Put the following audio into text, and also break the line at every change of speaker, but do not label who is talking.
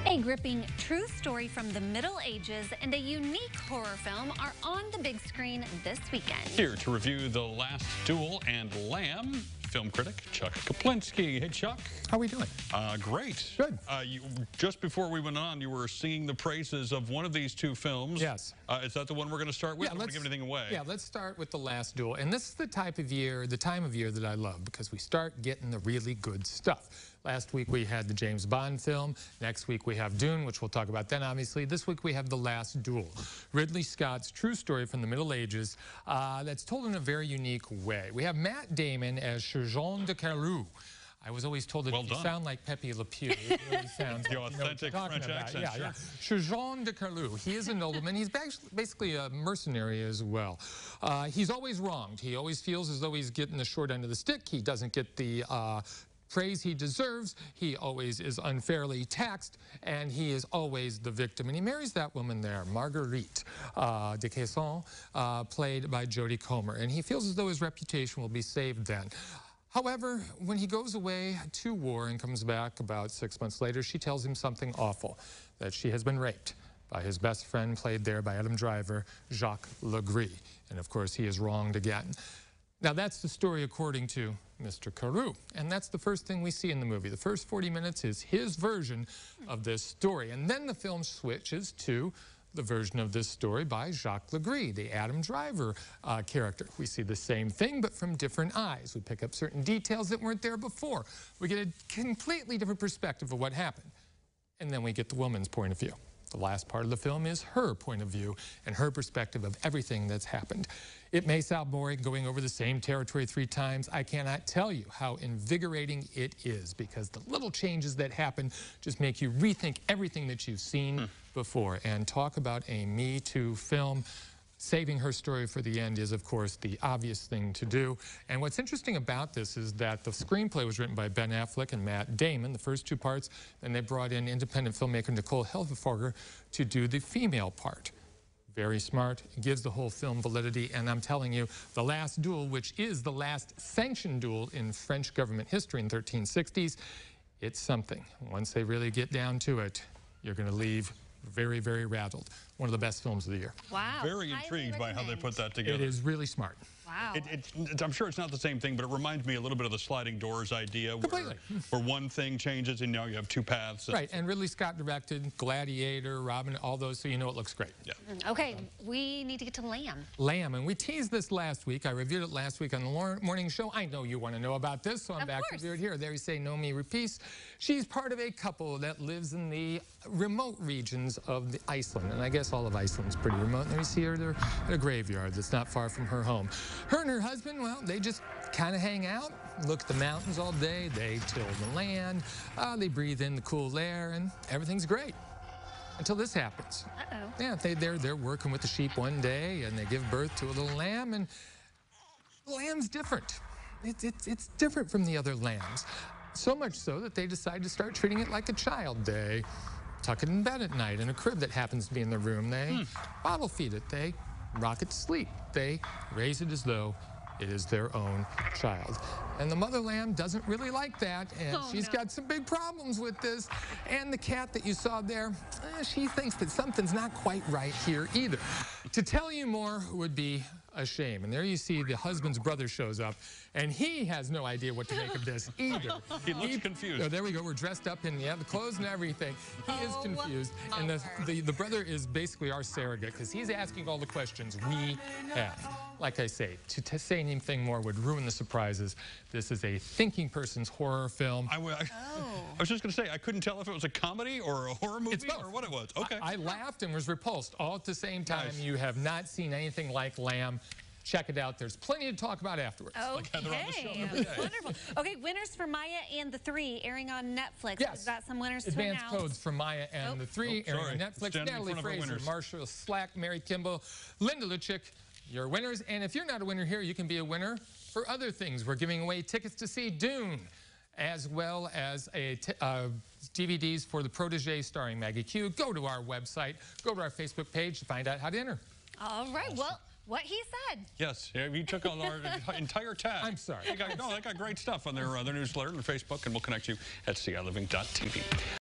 A gripping true story from the Middle Ages and a unique horror film are on the big screen this weekend.
Here to review The Last Duel and Lamb, film critic Chuck Kaplinski. Hey, Chuck.
How are we doing?
Great.
Good.
Just before we went on, you were singing the praises of one of these two films.
Yes.
Is that the one we're going to start with?
Yeah,
I don't want to give anything away.
Yeah, let's start with The Last Duel. And this is the time of year that I love because we start getting the really good stuff. Last week we had the James Bond film. Next week we have Dune, which we'll talk about then, obviously. This week we have The Last Duel, Ridley Scott's true story from the Middle Ages that's told in a very unique way. We have Matt Damon as Jean de Carlou. I was always told that you sound like Pepe Le Pew. It really sounds
the authentic French accent.
Yeah, sure. Jean de Carlou. He is a nobleman. He's basically a mercenary as well. He's always wronged. He always feels as though he's getting the short end of the stick. He doesn't get the praise he deserves. He always is unfairly taxed, and he is always the victim. And he marries that woman there, Marguerite de Caisson, played by Jodie Comer. And he feels as though his reputation will be saved then. However, when he goes away to war and comes back about 6 months later, she tells him something awful, that she has been raped by his best friend, played there by Adam Driver, Jacques Legris. And of course, he is wronged again. Now, that's the story according to Mr. Carlou, and that's the first thing we see in the movie. The first 40 minutes is his version of this story, and then the film switches to the version of this story by Jacques Legris, the Adam Driver character. We see the same thing, but from different eyes. We pick up certain details that weren't there before. We get a completely different perspective of what happened, and then we get the woman's point of view. The last part of the film is her point of view and her perspective of everything that's happened. It may sound boring going over the same territory 3 times. I cannot tell you how invigorating it is because the little changes that happen just make you rethink everything that you've seen before. And talk about a Me Too film. Saving her story for the end is, of course, the obvious thing to do. And what's interesting about this is that the screenplay was written by Ben Affleck and Matt Damon, the first 2 parts, and they brought in independent filmmaker Nicole Helferger to do the female part. Very smart, gives the whole film validity, and I'm telling you, The Last Duel, which is the last sanctioned duel in French government history in the 1360s, it's something. Once they really get down to it, you're going to leave very, very rattled. One of the best films of the year.
Wow.
Very intrigued by how they put that together.
It is really smart.
Wow.
I'm sure it's not the same thing, but it reminds me a little bit of the sliding doors idea where one thing changes and now you have 2 paths.
Right, and Ridley Scott directed Gladiator, Robin, all those, so you know it looks great.
Yeah.
Okay, we need to get to Lamb.
Lamb, and we teased this last week. I reviewed it last week on the morning show. I know you want to know about this, so I'm back to do it here. There you say, Nomi Rapace. She's part of a couple that lives in the remote regions of Iceland, and I guess all of Iceland's pretty remote. And there you see her, they're at a graveyard that's not far from her home. Her and her husband, well, they just kind of hang out, look at the mountains all day, they till the land, they breathe in the cool air, and everything's great. Until this happens.
Uh-oh.
Yeah, they're working with the sheep one day, and they give birth to a little lamb, and the lamb's different. It's different from the other lambs. So much so that they decide to start treating it like a child. They tuck it in bed at night in a crib that happens to be in the room. They bottle feed it. They rock it to sleep. They raise it as though it is their own child. And the mother lamb doesn't really like that, and she's got some big problems with this. And the cat that you saw there, she thinks that something's not quite right here either. To tell you more would be a shame. And there you see the husband's brother shows up, and he has no idea what to make of this either.
He looks confused.
Oh, there we go. We're dressed up in the clothes and everything. He is confused. And the brother is basically our surrogate because he's asking all the questions we have. Like I say, to say anything more would ruin the surprises. This is a thinking person's horror film.
I was just going to say, I couldn't tell if it was a comedy or a horror movie or what it was. Okay.
I laughed and was repulsed all at the same time. Nice. You have not seen anything like Lamb. Check it out. There's plenty to talk about afterwards.
Okay. Wonderful. Okay, winners for Maya and the 3 airing on Netflix.
Yes.
We've got some winners to
Advanced
announce.
codes for Maya and the 3 airing on Netflix. Natalie Fraser, Marshall Slack, Mary Kimball, Linda Lucic, your winners. And if you're not a winner here, you can be a winner for other things. We're giving away tickets to see Dune, as well as DVDs for The Protégé starring Maggie Q. Go to our website, go to our Facebook page to find out how to enter.
All right, well, what he said.
Yes, you took on our entire tab.
I'm sorry.
They got great stuff on their newsletter and Facebook, and we'll connect you at CILiving.tv.